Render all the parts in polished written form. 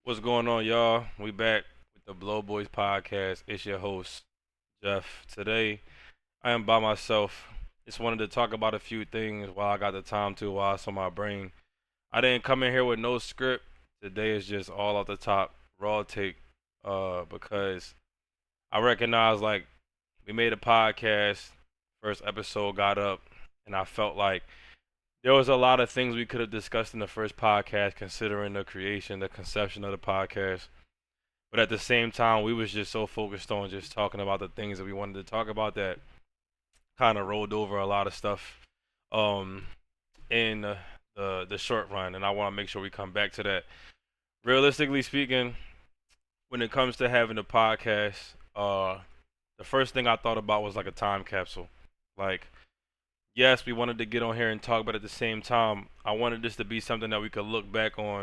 What's going on, y'all? We back with the Blowboyz podcast. It's your host, Jeff. Today, I am by myself. Just wanted to talk about a few things while I got the time to, while it's on my brain. I didn't come in here with no script. Today is just all off the top, raw take. Because I recognize like we made a podcast, first episode got up, and I felt like there was a lot of things we could have discussed in the first podcast, considering the creation, the conception of the podcast. But at the same time, we was just so focused on just talking about the things that we wanted to talk about that kind of rolled over a lot of stuff um, in the short run, and I want to make sure we come back to that. Realistically speaking, when it comes to having a podcast, the first thing I thought about was like a time capsule. Like, yes, we wanted to get on here and talk, but at the same time, I wanted this to be something that we could look back on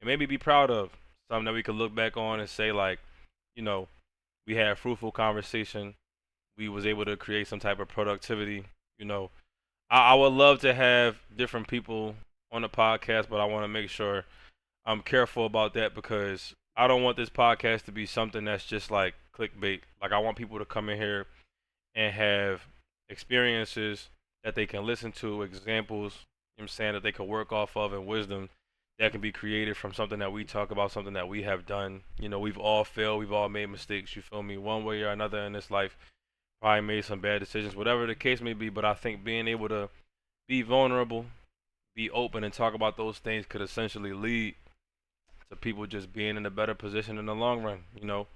and maybe be proud of. Something that we could look back on and say like, you know, we had a fruitful conversation. We was able to create some type of productivity. You know, I would love to have different people on the podcast, but I want to make sure I'm careful about that because I don't want this podcast to be something that's just like clickbait. Like I want people to come in here and have experiences that they can listen to, examples, you know what I'm saying, that they can work off of, and wisdom that can be created from something that we talk about, something that we have done. You know, we've all failed, we've all made mistakes, you feel me, one way or another in this life, probably made some bad decisions, whatever the case may be. But I think being able to be vulnerable, be open, and talk about those things could essentially lead to people just being in a better position in the long run. You know,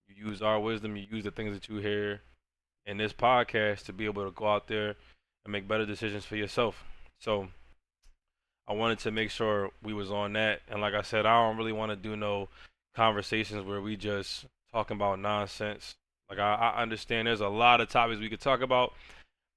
you use our wisdom, you use the things that you hear in this podcast to be able to go out there and make better decisions for yourself. So I wanted to make sure we was on that. And like I said, I don't really want to do no conversations where we just talking about nonsense. Like I understand there's a lot of topics we could talk about,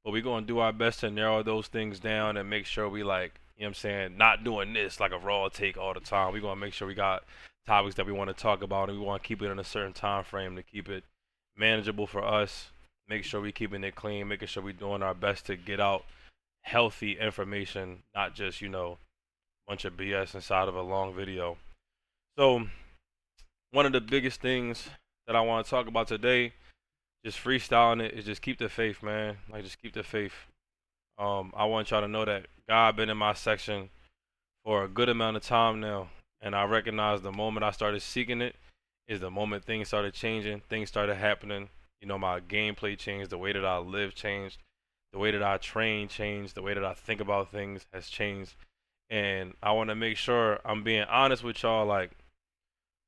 but we're gonna do our best to narrow those things down and make sure we like, you know what I'm saying, not doing this like a raw take all the time. We're gonna make sure we got topics that we want to talk about, and we want to keep it in a certain time frame to keep it manageable for us. Make sure we keeping it clean, making sure we're doing our best to get out healthy information, not just, you know, bunch of BS inside of a long video. So one of the biggest things that I want to talk about today, just freestyling it, is just keep the faith, man. Like just keep the faith. I want y'all to know that God been in my section for a good amount of time now, and I recognize the moment I started seeking it is the moment things started changing, things started happening. You know, my gameplay changed, the way that I live changed, the way that I train changed, the way that I think about things has changed. And I want to make sure I'm being honest with y'all. Like,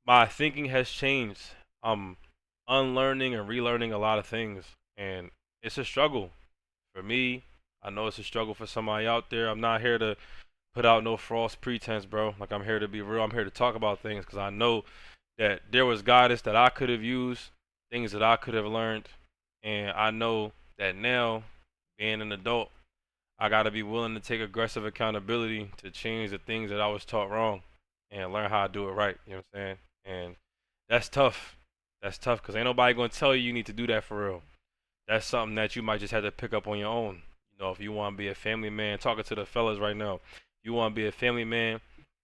my thinking has changed. I'm unlearning and relearning a lot of things, and it's a struggle for me. I know it's a struggle for somebody out there. I'm not here to put out no false pretense, bro. Like, I'm here to be real. I'm here to talk about things because I know that there was guidance that I could have used, things that I could have learned, and I know that now, being an adult, I got to be willing to take aggressive accountability to change the things that I was taught wrong and learn how to do it right. You know what I'm saying? And that's tough. That's tough because ain't nobody going to tell you you need to do that for real. That's something that you might just have to pick up on your own. You know, if you want to be a family man, talking to the fellas right now, you want to be a family man,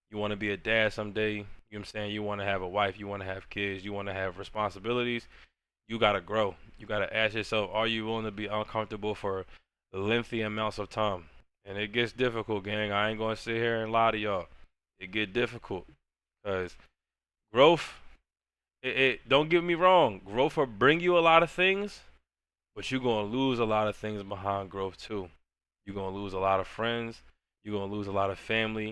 you want to be a dad someday, you know what I'm saying? You want to have a wife, you want to have kids, you want to have responsibilities, you got to grow. You got to ask yourself, are you willing to be uncomfortable for lengthy amounts of time? And it gets difficult, gang. I ain't going to sit here and lie to y'all. It get difficult because growth, it don't get me wrong, growth will bring you a lot of things, but you're going to lose a lot of things behind growth too. You're going to lose a lot of friends. You're going to lose a lot of family.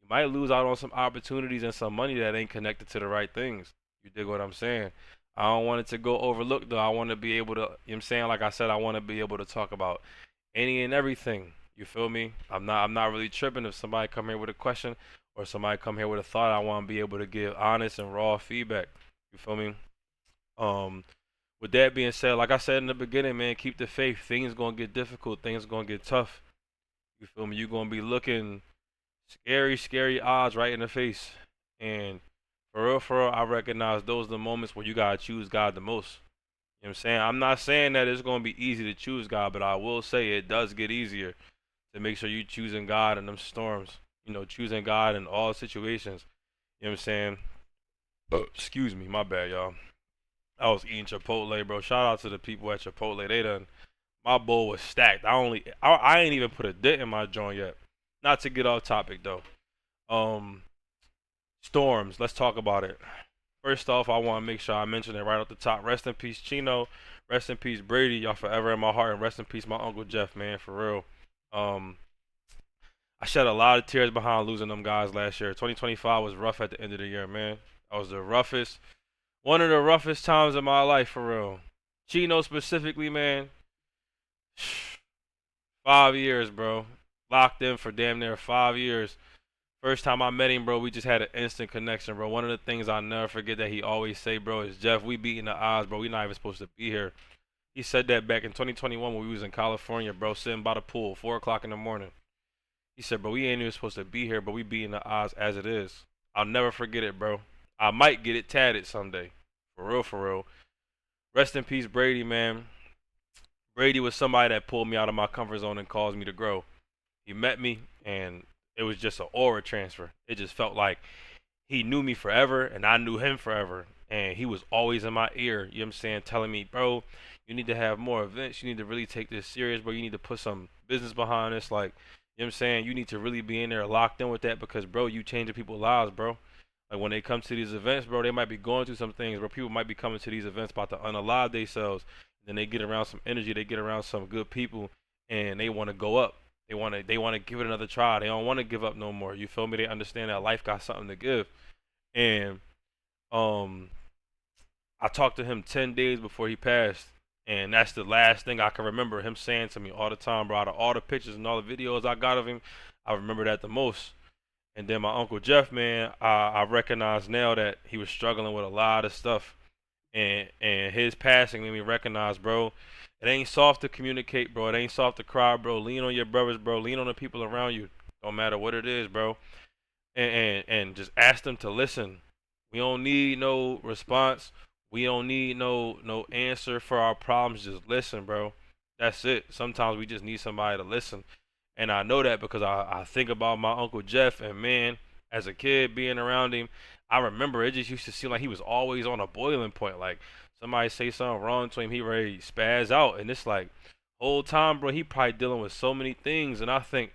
You might lose out on some opportunities and some money that ain't connected to the right things. You dig what I'm saying? I don't want it to go overlooked though. I want to be able to, you know what I'm saying? Like I said, I want to be able to talk about any and everything. You feel me? I'm not really tripping if somebody come here with a question or somebody come here with a thought. I want to be able to give honest and raw feedback. You feel me? Um with that being said, like I said in the beginning, man, keep the faith. Things gonna get difficult. Things gonna get tough. You feel me? You're gonna be looking scary, scary odds right in the face. And for real, I recognize those are the moments where you gotta choose God the most. You know what I'm saying? I'm not saying that it's gonna be easy to choose God, but I will say it does get easier to make sure you choosing God in them storms. You know, choosing God in all situations. You know what I'm saying? Excuse me, my bad, y'all. I was eating Chipotle, bro. Shout out to the people at Chipotle. They done my bowl was stacked. I ain't even put a dent in my joint yet. Not to get off topic though. Um, storms. Let's talk about it. First off, I want to make sure I mention it right off the top. Rest in peace, Chino. Rest in peace, Brady. Y'all forever in my heart, and rest in peace, my uncle Jeff, man, for real. Um, I shed a lot of tears behind losing them guys last year. 2025 was rough at the end of the year, man. That was the roughest, one of the roughest times of my life, for real. Chino specifically, man. 5 years, bro. Locked in for damn near 5 years. First time I met him, bro, we just had an instant connection, bro. One of the things I'll never forget that he always say, bro, is Jeff, we beating the odds, bro. We not even supposed to be here. He said that back in 2021 when we was in California, bro, sitting by the pool, 4 o'clock in the morning. He said, bro, we ain't even supposed to be here, but we beating the odds as it is. I'll never forget it, bro. I might get it tatted someday. For real, for real. Rest in peace, Brady, man. Brady was somebody that pulled me out of my comfort zone and caused me to grow. He met me, and it was just an aura transfer. It just felt like he knew me forever, and I knew him forever. And he was always in my ear, you know what I'm saying, telling me, bro, you need to have more events. You need to really take this serious, bro. You need to put some business behind this. Like, you know what I'm saying? You need to really be in there locked in with that because, bro, you changing people's lives, bro. Like, when they come to these events, bro, they might be going through some things, bro. People might be coming to these events about to unalive themselves. Then they get around some energy, they get around some good people, and they want to go up. They want to give it another try. They don't want to give up no more. You feel me? They understand that life got something to give. And um I talked to him 10 days before he passed, and that's the last thing I can remember him saying to me all the time, bro. Out of all the pictures and all the videos I got of him, I remember that the most. And then my uncle Jeff, man, I recognize now that he was struggling with a lot of stuff, and his passing made me recognize, bro. It ain't soft to communicate, bro. It ain't soft to cry, bro. Lean on your brothers, bro. Lean on the people around you. Don't matter what it is, bro. And just ask them to listen. We don't need no response. We don't need no answer for our problems. Just listen, bro. That's it. Sometimes we just need somebody to listen. And I know that because I think about my Uncle Jeff, and man, as a kid being around him, I remember it just used to seem like he was always on a boiling point. Like somebody say something wrong to him, he ready to spaz out. And it's like whole time, bro, he probably dealing with so many things. And I think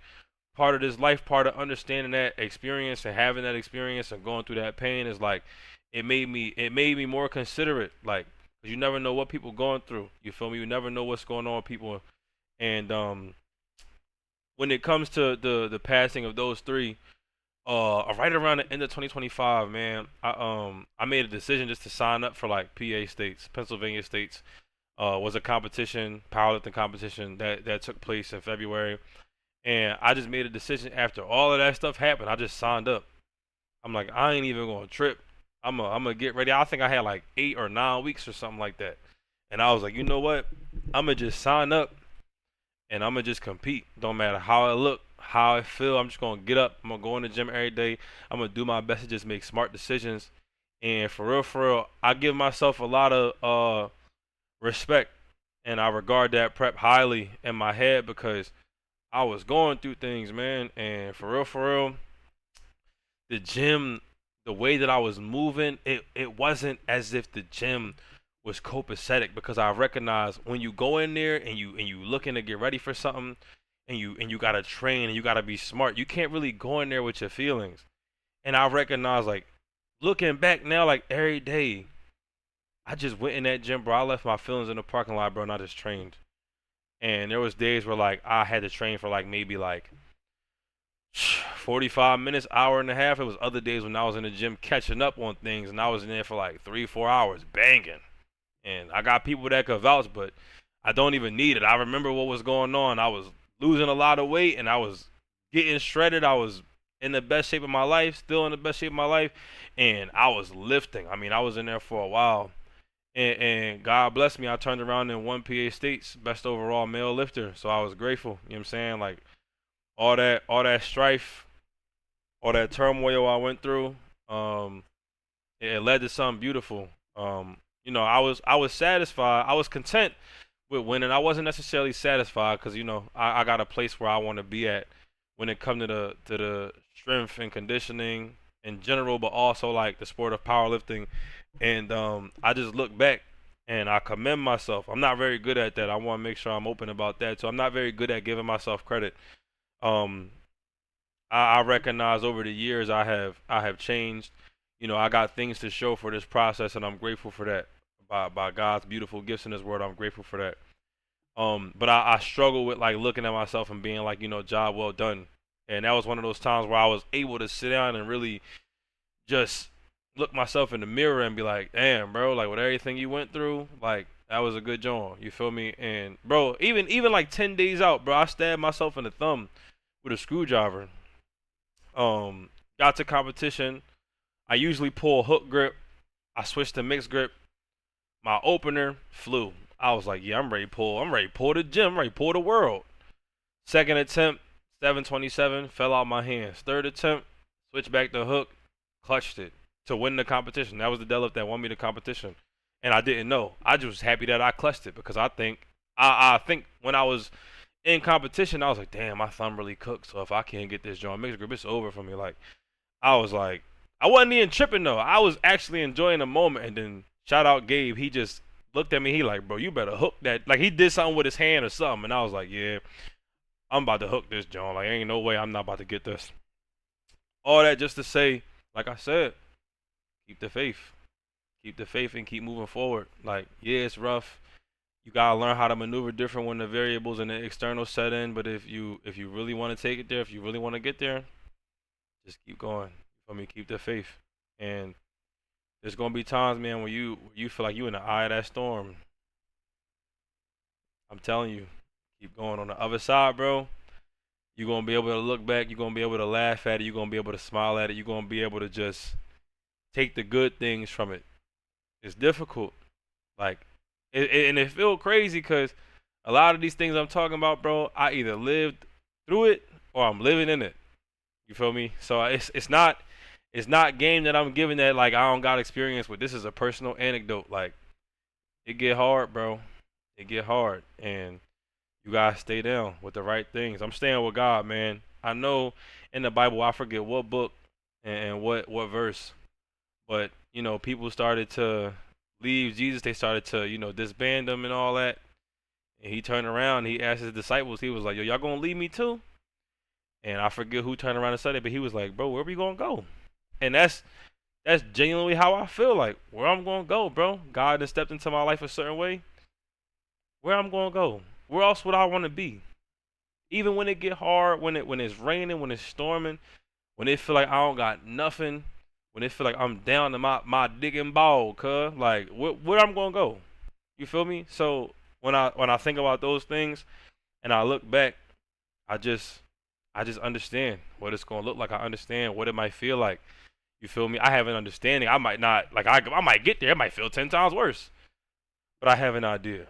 part of this life, part of understanding that experience and having that experience and going through that pain is like it made me more considerate. Like 'cause you never know what people going through. You feel me? You never know what's going on with people. And when it comes to the passing of those three, right around the end of 2025, man, I made a decision just to sign up for like PA states, Pennsylvania states. Was a competition, powerlifting competition that took place in February, and I just made a decision after all of that stuff happened. I just signed up. I'm like, I ain't even gonna trip. I'm gonna get ready. I think I had like 8 or 9 weeks or something like that, and I was like, you know what? I'm gonna just sign up and I'm gonna just compete. Don't matter how I look, how I feel. I'm just gonna get up. I'm gonna go in the gym every day. I'm gonna do my best to just make smart decisions. And for real, I give myself a lot of respect, and I regard that prep highly in my head because I was going through things, man. And for real, the gym, the way that I was moving, it wasn't as if the gym was copacetic because I recognize when you go in there and you looking to get ready for something and you gotta train and you gotta be smart. You can't really go in there with your feelings. And I recognize like looking back now, like every day, I just went in that gym, bro. I left my feelings in the parking lot, bro, and I just trained. And there was days where like I had to train for like maybe like 45 minutes, hour and a half. It was other days when I was in the gym catching up on things and I was in there for like 3 4 hours banging. And I got people that could vouch, but I don't even need it. I remember what was going on. I was losing a lot of weight and I was getting shredded. I was in the best shape of my life, still in the best shape of my life, and I was lifting. I mean, I was in there for a while. And God bless me, I turned around and won PA State's best overall male lifter. So I was grateful. You know what I'm saying? Like all that strife, all that turmoil I went through, um, it led to something beautiful. I was satisfied. I was content with winning. I wasn't necessarily satisfied because I got a place where I want to be at when it comes to the strength and conditioning in general, but also like the sport of powerlifting. And I just look back and I commend myself. I'm not very good at that. I want to make sure I'm open about that. So I'm not very good at giving myself credit. Um, I recognize over the years I have changed. You know, I got things to show for this process, and I'm grateful for that. By God's beautiful gifts in this world, I'm grateful for that. But I struggle with like looking at myself and being like, job well done. And that was one of those times where I was able to sit down and really just look myself in the mirror and be like, damn, bro, like with everything you went through, like that was a good job. You feel me? And bro, even like 10 days out, bro, I stabbed myself in the thumb with a screwdriver. Um, got to competition. I usually pull hook grip. I switched to mixed grip. My opener flew. I was like, yeah, I'm ready to pull. I'm ready to pull the gym. I'm ready to pull the world. Second attempt, 727, fell out my hands. Third attempt, switched back to hook, clutched it to win the competition. That was the deadlift that won me the competition. And I didn't know. I just was happy that I clutched it because I think when I was in competition, I was like, damn, my thumb really cooked. So if I can't get this joint mixed grip, it's over for me. Like, I was like, I wasn't even tripping though. I was actually enjoying the moment. And then shout out Gabe, he just looked at me. He like, bro, you better hook that. Like he did something with his hand or something, and I was like, yeah, I'm about to hook this joint. Like ain't no way I'm not about to get this. All that just to say, like I said, keep the faith, keep the faith, and keep moving forward. Like yeah, it's rough. You gotta learn how to maneuver different when the variables and the external set in. But if you really want to take it there, if you really want to get there, just keep going. For me, keep the faith. And there's gonna be times, man, when you feel like you in the eye of that storm. I'm telling you, keep going. On the other side, bro, you're gonna be able to look back. You're gonna be able to laugh at it. You're gonna be able to smile at it. You're gonna be able to just take the good things from it. It's difficult, like, and it feel crazy because a lot of these things I'm talking about, bro, I either lived through it or I'm living in it. You feel me? So it's not game that I'm giving that like I don't got experience with. This is a personal anecdote. Like it get hard, bro. It get hard, and you gotta stay down with the right things. I'm staying with God, man. I know in the Bible, I forget what book and what verse, but people started to leave Jesus. They started to disband him and all that. And he turned around. And he asked his disciples. He was like, "Yo, y'all gonna leave me too?" And I forget who turned around and said it, but he was like, "Bro, where we gonna go?" And that's genuinely how I feel. Like where I'm gonna go, bro. God has stepped into my life a certain way. Where I'm gonna go? Where else would I want to be? Even when it get hard, when it's raining, when it's storming, when it feel like I don't got nothing, when it feel like I'm down to my digging ball, cuz like where I'm gonna go? You feel me? So when I think about those things and I look back, I just I just understand what it's gonna look like. I understand what it might feel like. You feel me? I have an understanding. I might not like I might get there. It might feel 10 times worse, but I have an idea.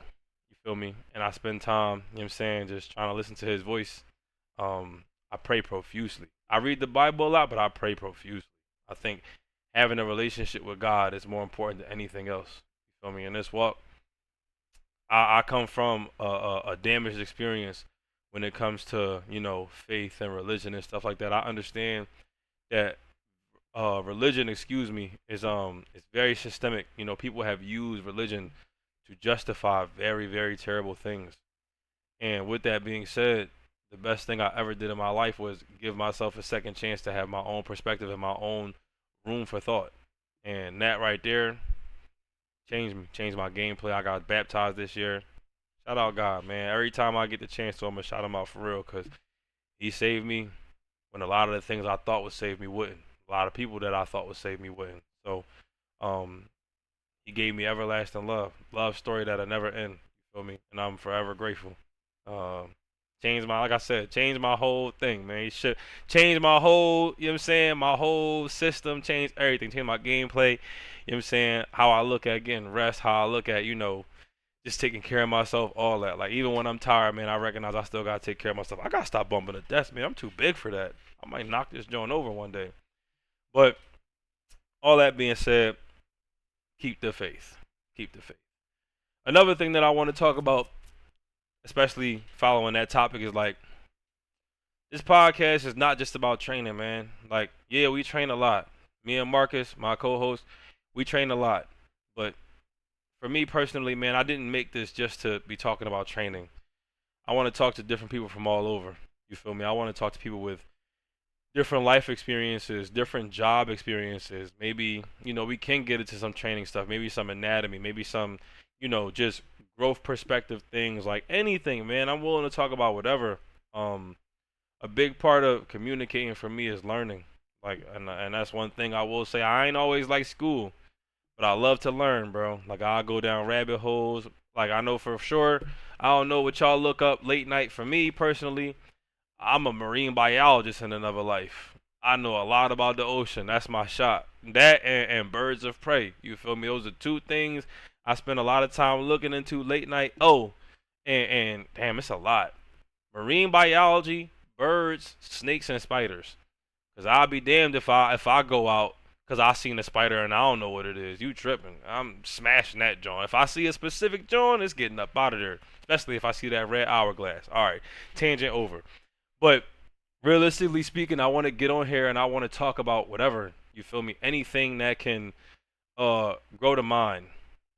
You feel me? And I spend time, you know what I'm saying, just trying to listen to his voice. I pray profusely. I read the Bible a lot, but I pray profusely. I think having a relationship with God is more important than anything else. You feel me? In this walk, I come from a damaged experience when it comes to faith and religion and stuff like that. I understand that religion, excuse me, is it's very systemic. People have used religion to justify very, very terrible things. And with that being said, the best thing I ever did in my life was give myself a second chance to have my own perspective and my own room for thought. And that right there changed me, changed my gameplay. I got baptized this year. Shout out God, man. Every time I get the chance to, I'm gonna shout him out for real, cause he saved me when a lot of the things I thought would save me wouldn't. A lot of people that I thought would save me wouldn't. So, um, he gave me everlasting love, love story that'll never end. You feel me? And I'm forever grateful. Um, changed my, like I said, changed my whole thing, man. He should change my whole, you know what I'm saying, my whole system, changed everything, changed my gameplay. You know what I'm saying? How I look at getting rest, how I look at, just taking care of myself, all that. Like even when I'm tired, man, I recognize I still gotta take care of myself. I gotta stop bumping the desk, man. I'm too big for that. I might knock this joint over one day. But all that being said, keep the faith. Keep the faith. Another thing that I want to talk about, especially following that topic, is like this podcast is not just about training, man. Like, yeah, we train a lot. Me and Marcus, my co-host, we train a lot. But for me personally, man, I didn't make this just to be talking about training. I want to talk to different people from all over. You feel me? I want to talk to people with different life experiences, different job experiences. Maybe, we can get into some training stuff, maybe some anatomy, maybe some, just growth perspective things, like anything, man. I'm willing to talk about whatever. Um, a big part of communicating for me is learning. Like, and that's one thing I will say. I ain't always like school, but I love to learn, bro. Like, I'll go down rabbit holes. Like, I know for sure. I don't know what y'all look up late night. For me personally, I'm a marine biologist in another life. I know a lot about the ocean. That's my shot. That and birds of prey. You feel me? Those are two things I spend a lot of time looking into late night. Oh, and damn, it's a lot. Marine biology, birds, snakes, and spiders. Cause I'll be damned if I go out because I seen a spider and I don't know what it is. You tripping? I'm smashing that joint. If I see a specific joint, it's getting up out of there. Especially if I see that red hourglass. All right, tangent over. But realistically speaking, I want to get on here and I want to talk about whatever. You feel me? Anything that can grow the mind,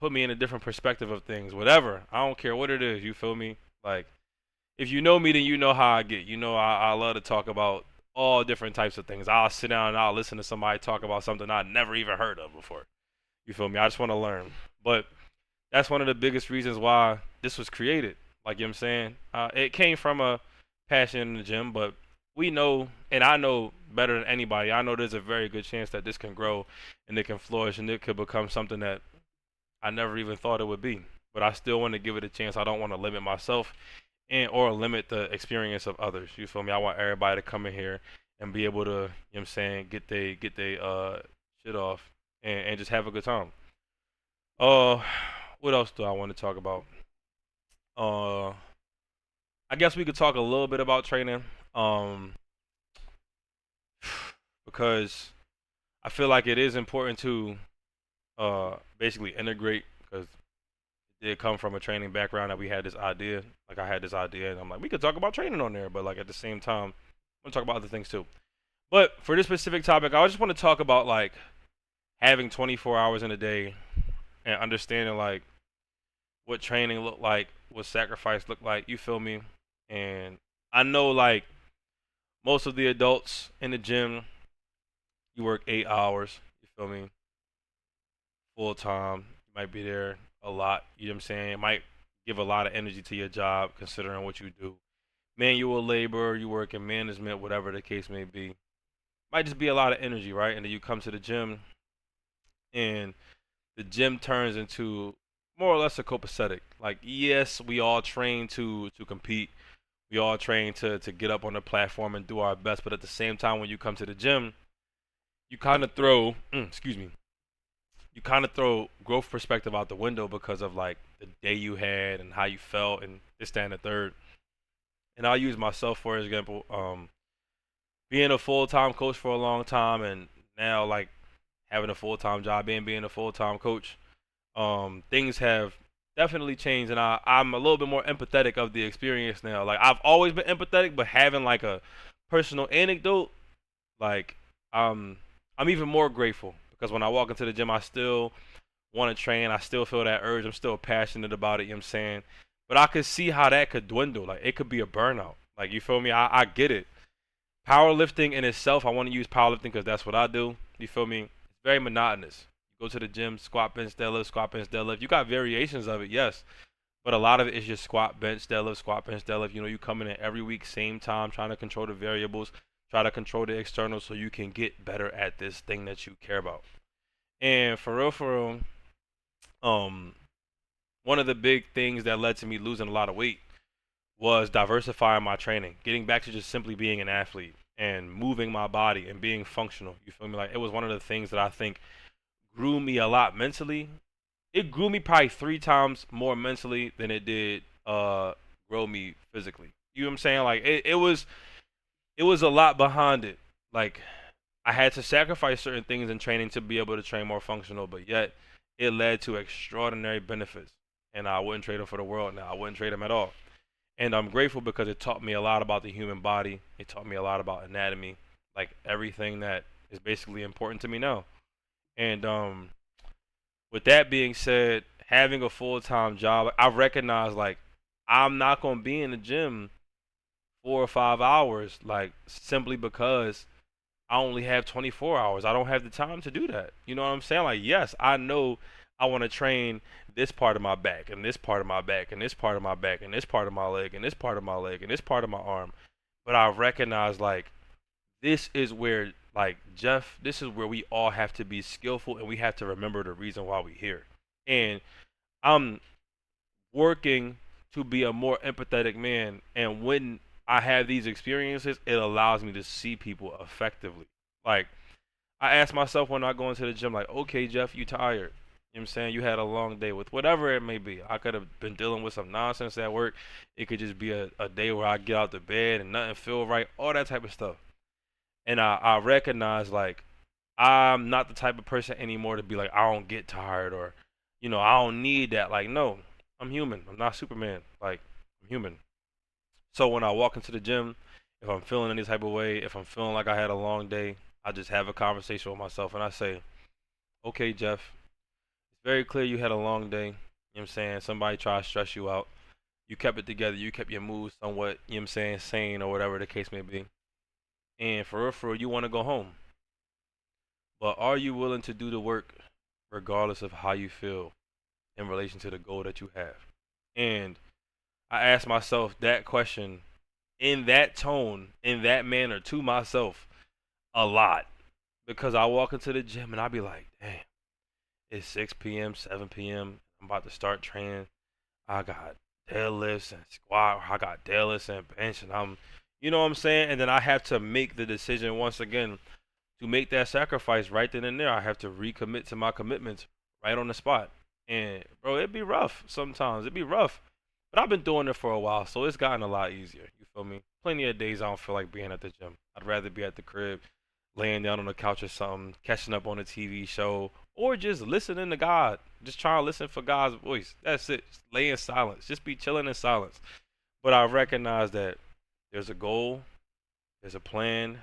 put me in a different perspective of things. Whatever. I don't care what it is. You feel me? Like, if you know me, then you know how I get. I love to talk about all different types of things. I'll sit down and I'll listen to somebody talk about something I'd never even heard of before. You feel me? I just want to learn. But that's one of the biggest reasons why this was created. Like, you know what I'm saying? It came from a passion in the gym, but we know, and I know better than anybody, I know there's a very good chance that this can grow and it can flourish and it could become something that I never even thought it would be. But I still want to give it a chance. I don't want to limit myself and or limit the experience of others. You feel me? I want everybody to come in here and be able to, you know what I'm saying, get they shit off and just have a good time. Uh what else do I want to talk about? Uh I guess we could talk a little bit about training. Um because I feel like it is important to basically integrate because it did come from a training background that we had this idea. Like I had this idea and I'm like, we could talk about training on there, but like at the same time, I'm gonna talk about other things too. But for this specific topic, I just want to talk about like having 24 hours in a day and understanding like what training looked like, what sacrifice looked like. You feel me? And I know like most of the adults in the gym, you work 8 hours. You feel me? Full time. You might be there a lot. You know what I'm saying? It might give a lot of energy to your job considering what you do. Manual labor, you work in management, whatever the case may be. Might just be a lot of energy, right? And then you come to the gym and the gym turns into more or less a copacetic. Like, yes, we all train to compete. We all train to get up on the platform and do our best. But at the same time, when you come to the gym, you kind of throw, excuse me, you kind of throw growth perspective out the window because of like the day you had and how you felt and this, that, and the third. And I'll use myself for example. Being a full time coach for a long time and now like having a full time job and being a full time coach, things have definitely changed and I'm a little bit more empathetic of the experience now. Like I've always been empathetic, but having like a personal anecdote, like I'm even more grateful because when I walk into the gym I still want to train, I still feel that urge, I'm still passionate about it, you know what I'm saying? But I could see how that could dwindle. Like it could be a burnout. Like you feel me? I get it. Powerlifting in itself, I want to use powerlifting because that's what I do. You feel me? It's very monotonous. You go to the gym, squat, bench, deadlift, squat, bench, deadlift. You got variations of it, yes, but a lot of it is just squat, bench, deadlift, squat, bench, deadlift. You know, you come in every week, same time, trying to control the variables, try to control the externals so you can get better at this thing that you care about. And for real, um, one of the big things that led to me losing a lot of weight was diversifying my training, getting back to just simply being an athlete and moving my body and being functional. You feel me? Like it was one of the things that I think grew me a lot mentally. It grew me probably 3 times more mentally than it did grow me physically. You know what I'm saying? Like it was a lot behind it. Like I had to sacrifice certain things in training to be able to train more functional, but yet it led to extraordinary benefits. And I wouldn't trade them for the world now. I wouldn't trade them at all. And I'm grateful because it taught me a lot about the human body. It taught me a lot about anatomy, like everything that is basically important to me now. And with that being said, having a full time job, I recognize like I'm not gonna be in the gym 4 or 5 hours, like simply because I only have 24 hours. I don't have the time to do that. You know what I'm saying? Like, yes, I know I want to train this part of my back and this part of my back and this part of my back and this part of my leg and this part of my leg and this part of my arm. But I recognize like this is where like Jeff, this is where we all have to be skillful and we have to remember the reason why we're here. And I'm working to be a more empathetic man. And when I have these experiences, it allows me to see people effectively. Like I ask myself when I go into the gym, like, okay, Jeff, you tired. You know what I'm saying? You had a long day with whatever it may be. I could have been dealing with some nonsense at work. It could just be a day where I get out the bed and nothing feel right, all that type of stuff. And I recognize like I'm not the type of person anymore to be like I don't get tired or I don't need that. Like no, I'm human. I'm not Superman. Like I'm human. So when I walk into the gym, if I'm feeling any type of way, if I'm feeling like I had a long day, I just have a conversation with myself and I say, "Okay, Jeff, it's very clear you had a long day. You know what I'm saying? Somebody tried to stress you out. You kept it together. You kept your mood somewhat, you know what I'm saying, sane or whatever the case may be. And for real, you want to go home. But are you willing to do the work regardless of how you feel in relation to the goal that you have?" And I ask myself that question in that tone, in that manner to myself a lot. Because I walk into the gym and I be like, damn, it's 6 p.m., 7 p.m. I'm about to start training. I got deadlifts and squat. I got deadlifts and bench. And you know what I'm saying? And then I have to make the decision once again to make that sacrifice right then and there. I have to recommit to my commitments right on the spot. And bro, it'd be rough sometimes. It'd be rough. But I've been doing it for a while, so it's gotten a lot easier. You feel me? Plenty of days I don't feel like being at the gym. I'd rather be at the crib, laying down on the couch or something, catching up on a TV show, or just listening to God. Just trying to listen for God's voice. That's it. Just lay in silence. Just be chilling in silence. But I recognize that there's a goal, there's a plan,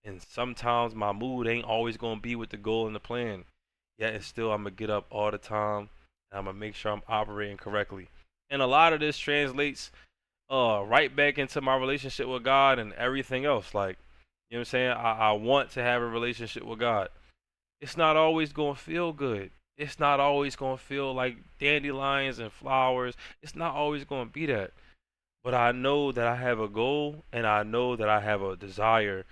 and sometimes my mood ain't always gonna be with the goal and the plan. Yet and still I'm gonna get up all the time and I'm gonna make sure I'm operating correctly. And a lot of this translates right back into my relationship with God and everything else. Like, you know what I'm saying? I want to have a relationship with God. It's not always gonna feel good. It's not always gonna feel like dandelions and flowers. It's not always gonna be that. But I know that I have a goal and I know that I have a desire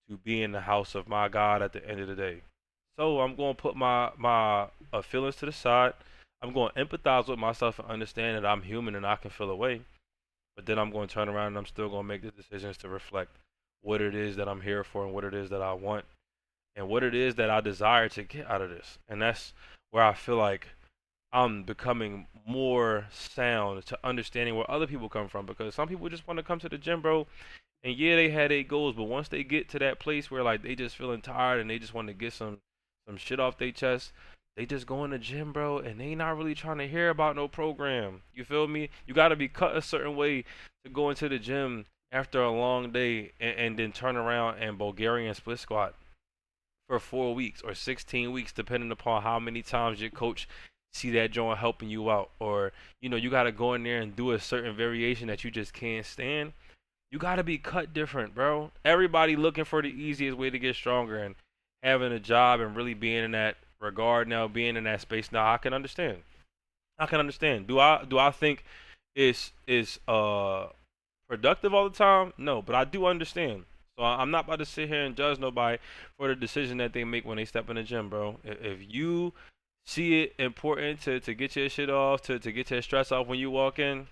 to be in the house of my God at the end of the day. So I'm going to put my feelings to the side. I'm going to empathize with myself and understand that I'm human and I can feel away. But then I'm going to turn around and I'm still going to make the decisions to reflect what it is that I'm here for and what it is that I want and what it is that I desire to get out of this. And that's where I feel like I'm becoming more sound to understanding where other people come from because some people just want to come to the gym, bro, and yeah, they had eight goals, but once they get to that place where like they just feeling tired and they just want to get some shit off their chest, they just go in the gym, bro, and they not really trying to hear about no program. You feel me? You gotta be cut a certain way to go into the gym after a long day and then turn around and Bulgarian split squat for 4 weeks or 16 weeks, depending upon how many times your coach see that joint helping you out, or you gotta go in there and do a certain variation that you just can't stand. You gotta be cut different, bro. Everybody looking for the easiest way to get stronger and having a job and really being in that regard now, being in that space now. I can understand. I can understand. Do I think it's productive all the time? No, but I do understand. So I'm not about to sit here and judge nobody for the decision that they make when they step in the gym, bro. If you see it important to get your shit off, to get your stress off when you walk in,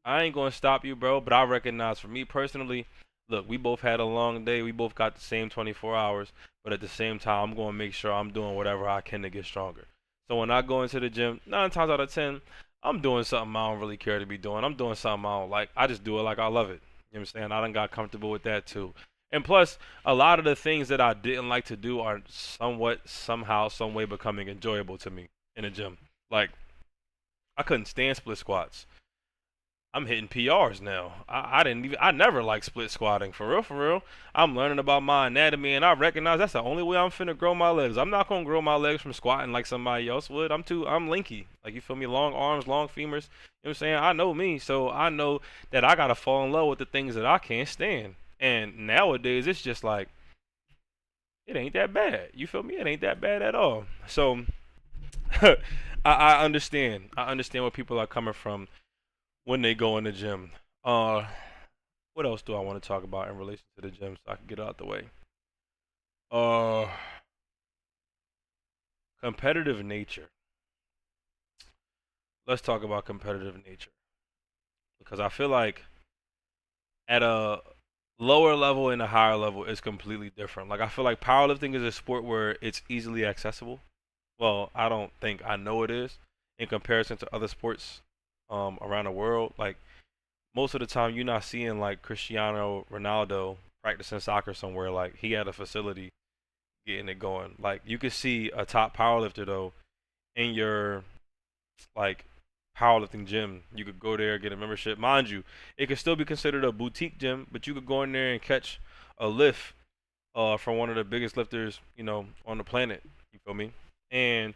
I ain't gonna stop you, bro. But I recognize for me personally, look, we both had a long day. We both got the same 24 hours. But at the same time, I'm gonna make sure I'm doing whatever I can to get stronger. So when I go into the gym, 9 times out of 10, I'm doing something I don't really care to be doing. I'm doing something I don't like. I just do it like I love it. You know what I'm saying? I done got comfortable with that too. And plus, a lot of the things that I didn't like to do are somewhat, somehow, some way becoming enjoyable to me in the gym. Like, I couldn't stand split squats. I'm hitting PRs now. I never liked split squatting. For real, for real. I'm learning about my anatomy and I recognize that's the only way I'm finna grow my legs. I'm not gonna grow my legs from squatting like somebody else would. I'm linky. Like you feel me? Long arms, long femurs. You know what I'm saying? I know me, so I know that I gotta fall in love with the things that I can't stand. And nowadays it's just like it ain't that bad. You feel me? It ain't that bad at all. So I understand. I understand where people are coming from when they go in the gym. Uh, what else do I want to talk about in relation to the gym so I can get it out the way? Uh, competitive nature. Let's talk about competitive nature because I feel like at a lower level and a higher level is completely different. Like I feel like powerlifting is a sport where it's easily accessible. Well, I don't think I know it is in comparison to other sports around the world. Like most of the time you're not seeing like Cristiano Ronaldo practicing soccer somewhere. Like he had a facility getting it going. Like you could see a top powerlifter though in your like powerlifting gym. You could go there, get a membership. Mind you, it could still be considered a boutique gym, but you could go in there and catch a lift from one of the biggest lifters, on the planet. You feel me? And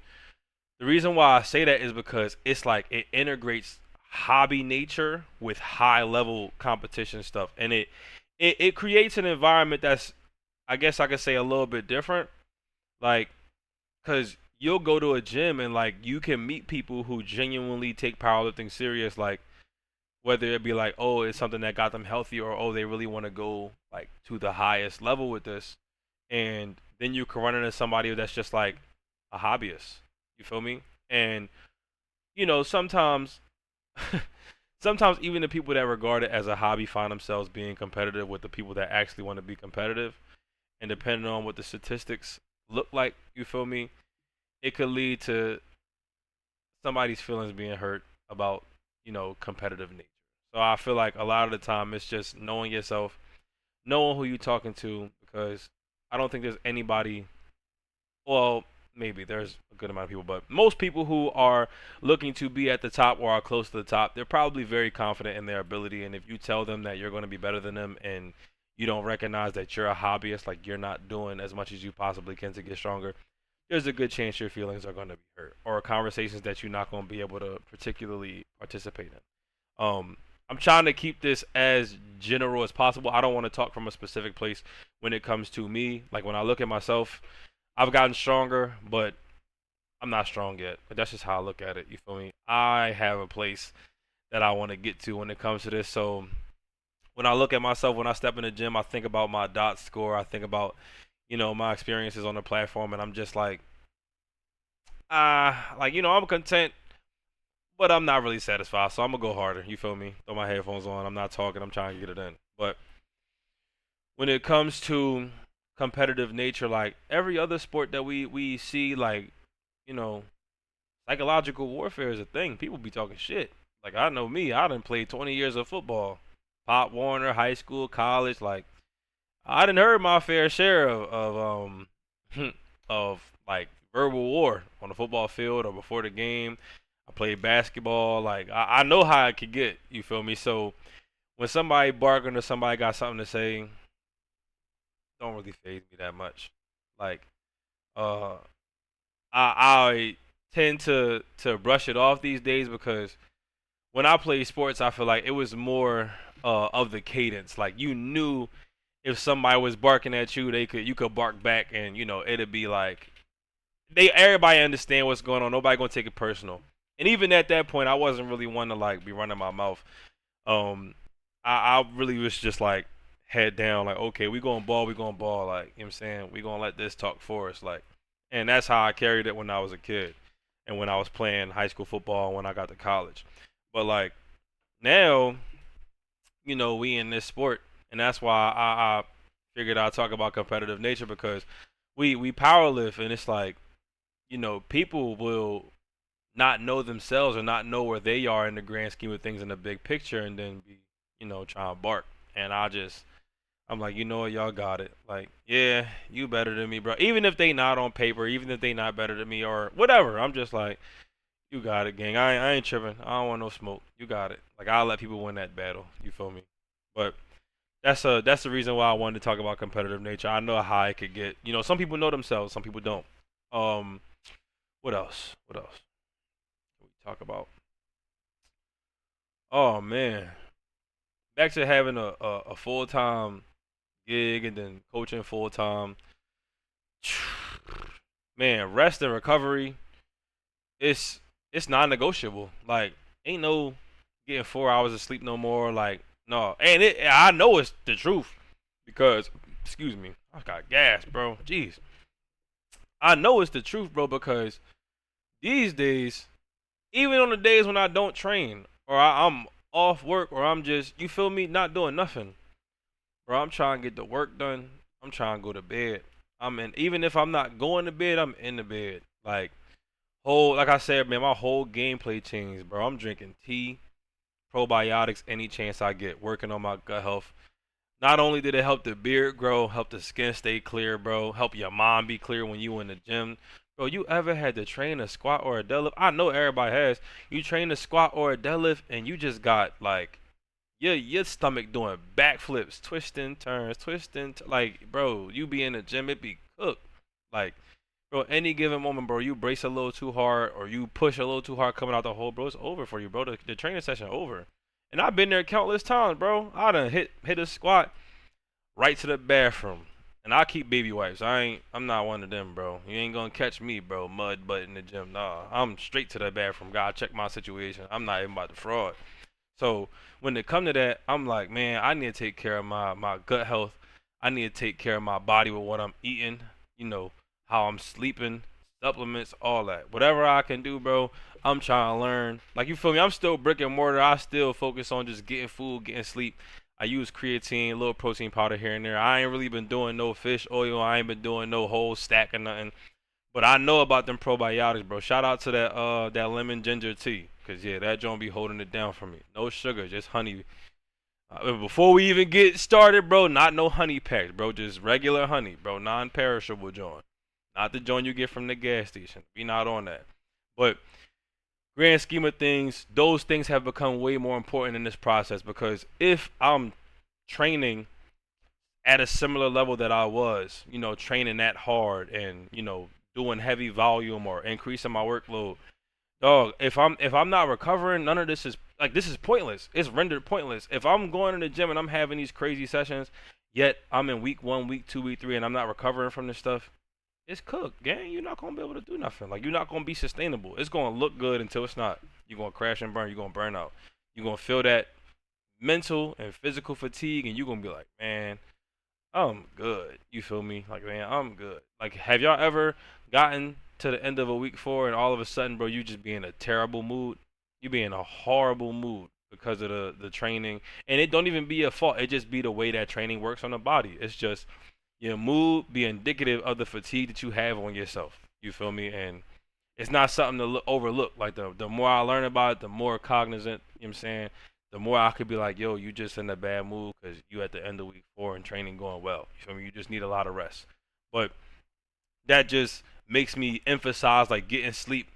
the reason why I say that is because it's like it integrates hobby nature with high level competition stuff, and it creates an environment that's, I guess I could say, a little bit different. Like, cause you'll go to a gym and like you can meet people who genuinely take powerlifting serious, like whether it be like, oh, it's something that got them healthy, or oh, they really want to go like to the highest level with this, and then you can run into somebody that's just like a hobbyist. You feel me? And sometimes sometimes even the people that regard it as a hobby find themselves being competitive with the people that actually want to be competitive. And depending on what the statistics look like, you feel me, it could lead to somebody's feelings being hurt about, competitive nature. So I feel like a lot of the time it's just knowing yourself, knowing who you're talking to, because I don't think there's anybody, well, maybe there's a good amount of people, but most people who are looking to be at the top or are close to the top, they're probably very confident in their ability. And if you tell them that you're going to be better than them and you don't recognize that you're a hobbyist, like you're not doing as much as you possibly can to get stronger, there's a good chance your feelings are going to be hurt or conversations that you're not going to be able to particularly participate in. I'm trying to keep this as general as possible. I don't want to talk from a specific place when it comes to me. Like when I look at myself, I've gotten stronger, but I'm not strong yet. But that's just how I look at it. You feel me? I have a place that I want to get to when it comes to this. So when I look at myself, when I step in the gym, I think about my dot score. I think about, my experiences on the platform, and I'm just like, I'm content, but I'm not really satisfied. So I'm gonna go harder. You feel me? Throw my headphones on. I'm not talking. I'm trying to get it in. But when it comes to competitive nature, like every other sport that we see, like, you know, psychological warfare is a thing. People be talking shit. Like I know me, I done played 20 years of football, Pop Warner, high school, college. Like I done heard my fair share of of like verbal war on the football field or before the game. I played basketball. Like I know how it could get. You feel me? So when somebody barking or somebody got something to say, don't really phase me that much. Like uh, I tend to brush it off these days because when I play sports, I feel like it was more of the cadence. Like you knew if somebody was barking at you, you could bark back, and it'd be like everybody understand what's going on. Nobody gonna take it personal. And even at that point, I wasn't really one to like be running my mouth. Um, I really was just like head down, like okay, we gonna ball, like you know what I'm saying, we gonna let this talk for us, like, and that's how I carried it when I was a kid, and when I was playing high school football, and when I got to college. But like now, we in this sport, and that's why I figured I'd talk about competitive nature because we power lift, and it's like people will not know themselves or not know where they are in the grand scheme of things in the big picture, and then be trying to bark. And I'm like, you know what, y'all got it. Like, yeah, you better than me, bro. Even if they not on paper, even if they not better than me or whatever, I'm just like, You got it, gang. I ain't tripping. I don't want no smoke. You got it. Like I'll let people win that battle. You feel me? But that's the reason why I wanted to talk about competitive nature. I know how it could get. You know, some people know themselves, some people don't. Um, what else? What else? Can we talk about? Oh man, back to having a full time gig and then coaching full time. Man, rest and recovery. It's it's non-negotiable. Like ain't no getting 4 hours of sleep no more. Like no, and I know it's the truth because excuse me, I got gas, bro. Jeez, I know it's the truth, bro, because these days, even on the days when I don't train or I'm off work or I'm just you feel me, not doing nothing, bro. I'm trying to get the work done. I'm trying to go to bed. I'm in. Even if I'm not going to bed, I'm in the bed. Like I said, man, my whole gameplay changed, bro. I'm drinking tea, probiotics any chance I get, working on my gut health. Not only did it help the beard grow, help the skin stay clear, bro, help your mind be clear when you in the gym. Bro, you ever had to train a squat or a deadlift? I know everybody has. You train a squat or a deadlift and you just got like your stomach doing backflips, twisting, turns, like, bro, you be in the gym, it be cooked. Like, bro, any given moment, bro, you brace a little too hard or you push a little too hard coming out the hole, bro, it's over for you, bro. The training session over. And I've been there countless times, bro. I done hit a squat right to the bathroom. And I keep baby wipes. I'm not one of them, bro. You ain't gonna catch me, bro, mud butt in the gym. Nah. I'm straight to the bathroom. Gotta check my situation. I'm not even about to fraud. So when it come to that, I'm like, man, I need to take care of my gut health. I need to take care of my body with what I'm eating, you know, how I'm sleeping, supplements, all that. Whatever I can do, bro, I'm trying to learn. Like you feel me? I'm still brick and mortar. I still focus on just getting food, getting sleep. I use creatine, a little protein powder here and there. I ain't really been doing no fish oil. I ain't been doing no whole stack or nothing. But I know about them probiotics, bro. Shout out to that lemon ginger tea, cause yeah, that joint be holding it down for me. No sugar, just honey. Before we even get started, bro, not no honey packs, bro. Just regular honey, bro. Non-perishable joint, not the joint you get from the gas station. We not on that. But grand scheme of things, those things have become way more important in this process because if I'm training at a similar level that I was, you know, training that hard and, you know, doing heavy volume or increasing my workload. Dog, if I'm not recovering, none of this is like this is pointless. It's rendered pointless. If I'm going to the gym and I'm having these crazy sessions, yet I'm in week 1, week 2, week 3 and I'm not recovering from this stuff, it's cooked, gang. You're not gonna be able to do nothing. Like you're not gonna be sustainable. It's gonna look good until it's not. You're gonna crash and burn, you're gonna burn out. You're gonna feel that mental and physical fatigue and you're gonna be like, man, I'm good. You feel me? Like, man, I'm good. Like, have y'all ever gotten to the end of a week 4 and all of a sudden, bro, you just be in a terrible mood? You be in a horrible mood because of the training. And it don't even be your fault. It just be the way that training works on the body. It's just your mood be indicative of the fatigue that you have on yourself. You feel me? And it's not something to overlook. Like, the more I learn about it, the more cognizant, you know what I'm saying? The more I could be like, yo, you just in a bad mood because you at the end of week 4 and training going well. You feel me? You just need a lot of rest. But that just makes me emphasize like getting sleep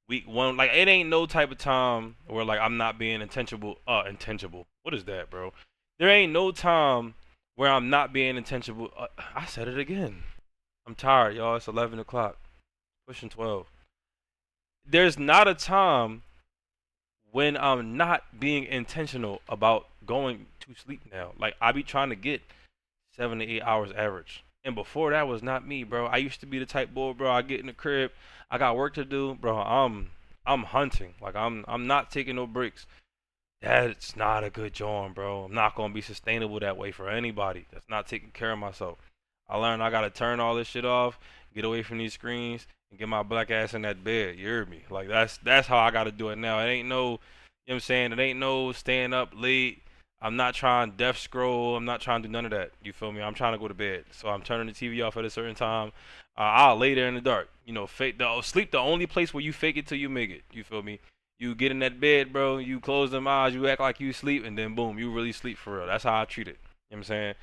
week 1. Like it ain't no type of time where like I'm not being intentional. Intentional. What is that, bro? There ain't no time where I'm not being intentional. I said it again. I'm tired, y'all. It's 11 o'clock, pushing 12. There's not a time when I'm not being intentional about going to sleep now. Like I be trying to get 7 to 8 hours average. And before that was not me, bro. I used to be the type boy, bro. I get in the crib, I got work to do, bro. I'm hunting. Like I'm not taking no breaks. That's not a good job, bro. I'm not gonna be sustainable that way for anybody that's not taking care of myself. I learned I gotta turn all this shit off, get away from these screens, and get my black ass in that bed. You heard me? Like that's how I gotta do it now. It ain't no, you know what I'm saying? It ain't no staying up late. I'm not trying to death scroll. I'm not trying to do none of that. You feel me? I'm trying to go to bed. So I'm turning the TV off at a certain time. I'll lay there in the dark. You know, sleep the only place where you fake it till you make it. You feel me? You get in that bed, bro. You close them eyes. You act like you sleep, and then boom, you really sleep for real. That's how I treat it. You know what I'm saying?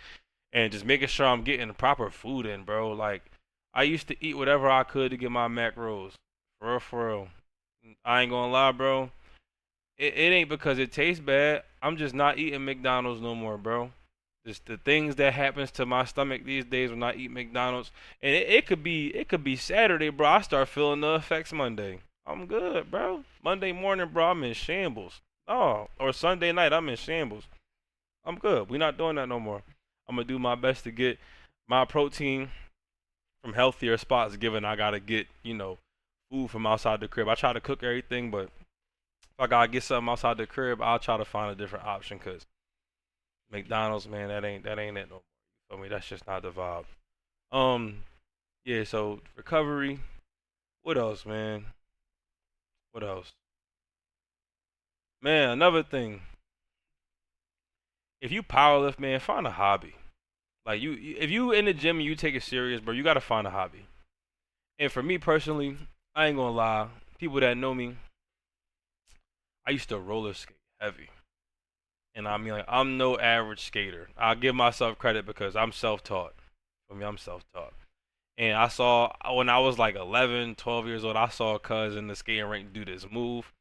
And just making sure I'm getting the proper food in, bro. Like I used to eat whatever I could to get my macros. For real, for real. I ain't gonna lie, bro. It ain't because it tastes bad. I'm just not eating McDonald's no more, bro. Just the things that happens to my stomach these days when I eat McDonald's, and it could be Saturday, bro. I start feeling the effects Monday. I'm good, bro. Monday morning, bro, I'm in shambles. Oh, or Sunday night, I'm in shambles. I'm good. We not doing that no more. I'm gonna do my best to get my protein from healthier spots. Given I gotta get food from outside the crib. I try to cook everything, but if I gotta get something outside the crib, I'll try to find a different option. Cause McDonald's, man, that ain't it no more. You feel me? That's just not the vibe. Um, yeah. So recovery. What else, man? What else? Man, another thing. If you powerlift, man, find a hobby. Like if you in the gym and you take it serious, bro, you gotta find a hobby. And for me personally, I ain't gonna lie. People that know me, I used to roller skate heavy. And I mean, like, I'm no average skater. I give myself credit because I'm self-taught. For me, I'm self-taught. And I saw when I was like 11, 12 years old, I saw a cuz in the skating rink do this move,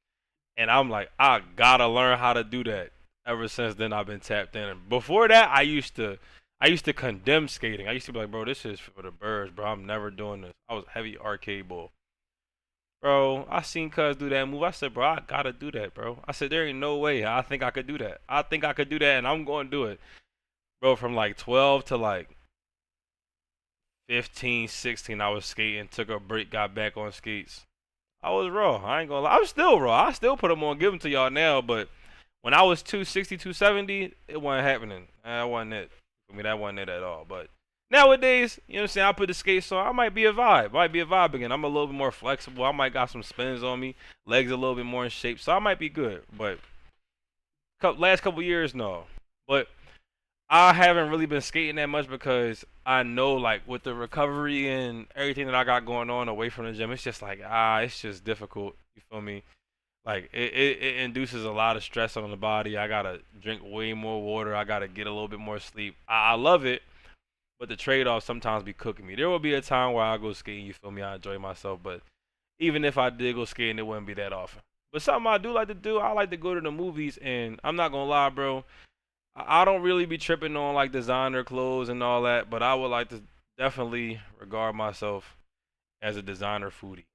and I'm like, I gotta learn how to do that. Ever since then, I've been tapped in. And before that, I used to condemn skating. I used to be like, bro, this is for the birds, bro. I'm never doing this. I was heavy arcade ball. Bro, I seen Cuz do that move. I said, bro, I gotta do that, bro. I said, there ain't no way. I think I could do that. I think I could do that, and I'm going to do it. Bro, from like 12 to like 15, 16, I was skating, took a break, got back on skates. I was raw. I ain't gonna lie. I'm still raw. I still put them on, give them to y'all now, but when I was 260, 270, it wasn't happening. That wasn't it. For me, that wasn't it at all. But nowadays, you know what I'm saying? I put the skates on. I might be a vibe. Might be a vibe again. I'm a little bit more flexible. I might got some spins on me. Legs a little bit more in shape. So I might be good. But last couple years, no. But I haven't really been skating that much because I know, like, with the recovery and everything that I got going on away from the gym, it's just like, it's just difficult. You feel me? Like, it induces a lot of stress on the body. I gotta drink way more water. I gotta get a little bit more sleep. I love it, but the trade off sometimes be cooking me. There will be a time where I go skating, you feel me? I enjoy myself, but even if I did go skating, it wouldn't be that often. But something I do like to do, I like to go to the movies, and I'm not gonna lie, bro. I don't really be tripping on like designer clothes and all that, but I would like to definitely regard myself as a designer foodie.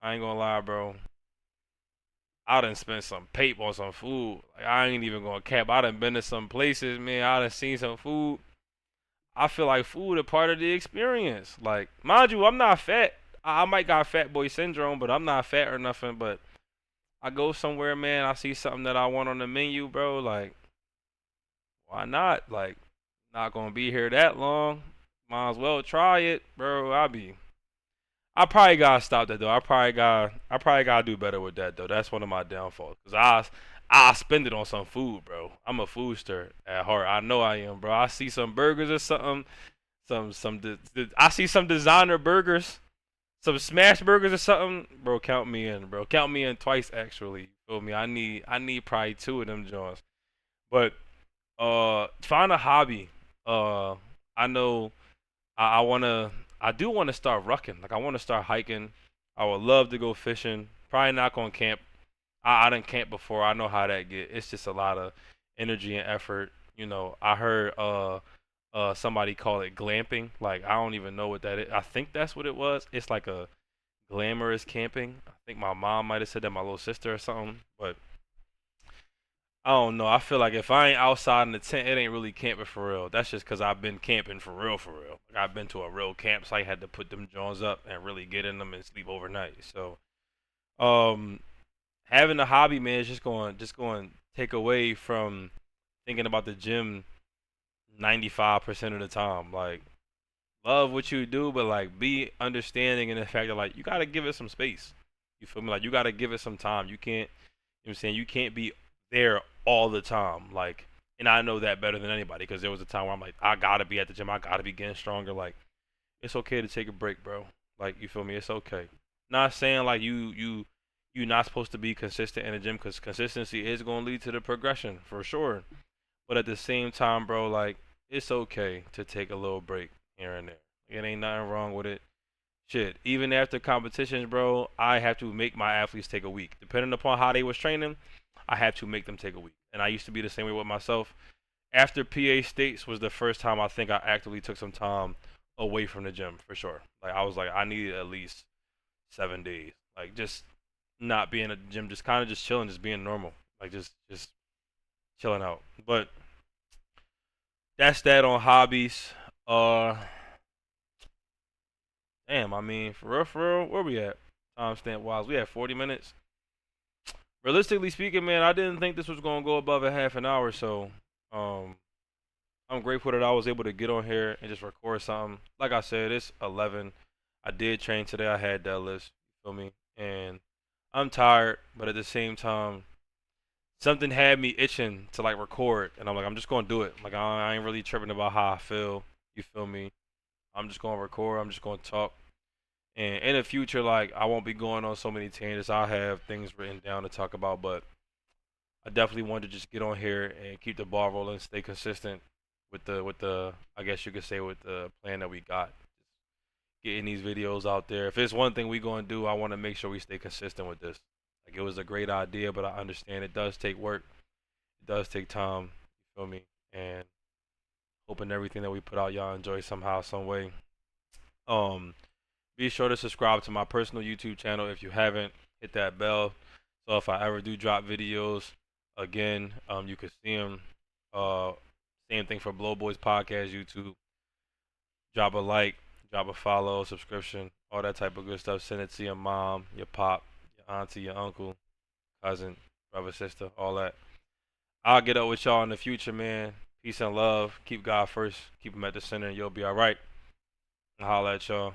I ain't gonna lie, bro. I done spent some paper on some food. Like, I ain't even gonna cap. I done been to some places, man. I done seen some food. I feel like food a part of the experience. Like, mind you, I'm not fat. I might got fat boy syndrome, but I'm not fat or nothing. But I go somewhere, man. I see something that I want on the menu, bro. Like, why not? Like, not gonna be here that long. Might as well try it, bro. I probably gotta stop that though. I probably gotta do better with that though. That's one of my downfalls. Cause I spend it on some food, bro. I'm a foodster at heart. I know I am, bro. I see some burgers or something, I see some designer burgers, some smash burgers or something, bro. Count me in, bro. Count me in twice actually. You feel me? I need probably two of them joints. But find a hobby. I know I wanna I do wanna start rucking. Like I wanna start hiking. I would love to go fishing. Probably not gonna camp. I didn't camp before. I know how that get. It's just a lot of energy and effort. I heard somebody call it glamping. Like I don't even know what that is. I think that's what it was. It's like a glamorous camping. I think my mom might have said that, my little sister or something. But I don't know. I feel like if I ain't outside in the tent, it ain't really camping for real. That's just because I've been camping for real, for real. Like I've been to a real campsite, had to put them joints up and really get in them and sleep overnight. So, um, having a hobby, man, is just going to take away from thinking about the gym 95% of the time. Like, love what you do, but like, be understanding in the fact that like you gotta give it some space. You feel me? Like you gotta give it some time. You can't what I'm saying? You can't be there all the time. Like, and I know that better than anybody because there was a time where I'm like, I gotta be at the gym. I gotta be getting stronger. Like, it's okay to take a break, bro. Like, you feel me? It's okay. Not saying like you not supposed to be consistent in the gym because consistency is gonna lead to the progression for sure. But at the same time, bro, like it's okay to take a little break here and there. It ain't nothing wrong with it. shit, even after competitions, bro, I have to make my athletes take a week. Depending upon how they was training, I had to make them take a week. And I used to be the same way with myself. After PA States was the first time I think I actively took some time away from the gym for sure. Like I was like I needed at least 7 days. Like just not being at the gym, just kind of just chilling, just being normal. Like just chilling out. But that's that on hobbies. Uh damn, I mean, for real, where we at? Timestamp wise, we had 40 minutes. Realistically speaking, man, I didn't think this was gonna go above a half an hour, so um I'm grateful that I was able to get on here and just record something. Like I said, it's 11. I did train today. I had deadlifts. You feel me? And I'm tired, but at the same time, something had me itching to like record, and I'm like, I'm just gonna do it. Like I ain't really tripping about how I feel. You feel me? I'm just gonna record. I'm just gonna talk. And in the future, like I won't be going on so many tangents. I'll have things written down to talk about, but I definitely wanted to just get on here and keep the ball rolling, stay consistent with the I guess you could say with the plan that we got. Getting these videos out there. If it's one thing we gonna do, I want to make sure we stay consistent with this. Like it was a great idea, but I understand it does take work. It does take time. You feel me? And hoping everything that we put out y'all enjoy somehow, some way. Um, be sure to subscribe to my personal YouTube channel if you haven't. Hit that bell. So if I ever do drop videos again, you can see them. Uh, Same thing for Blowboyz podcast YouTube. Drop a like, drop a follow, subscription, all that type of good stuff. Send it to your mom, your pop, your auntie, your uncle, cousin, brother, sister, all that. I'll get up with y'all in the future, man. Peace and love. Keep God first. Keep him at the center, and you'll be all right. I'll holla at y'all.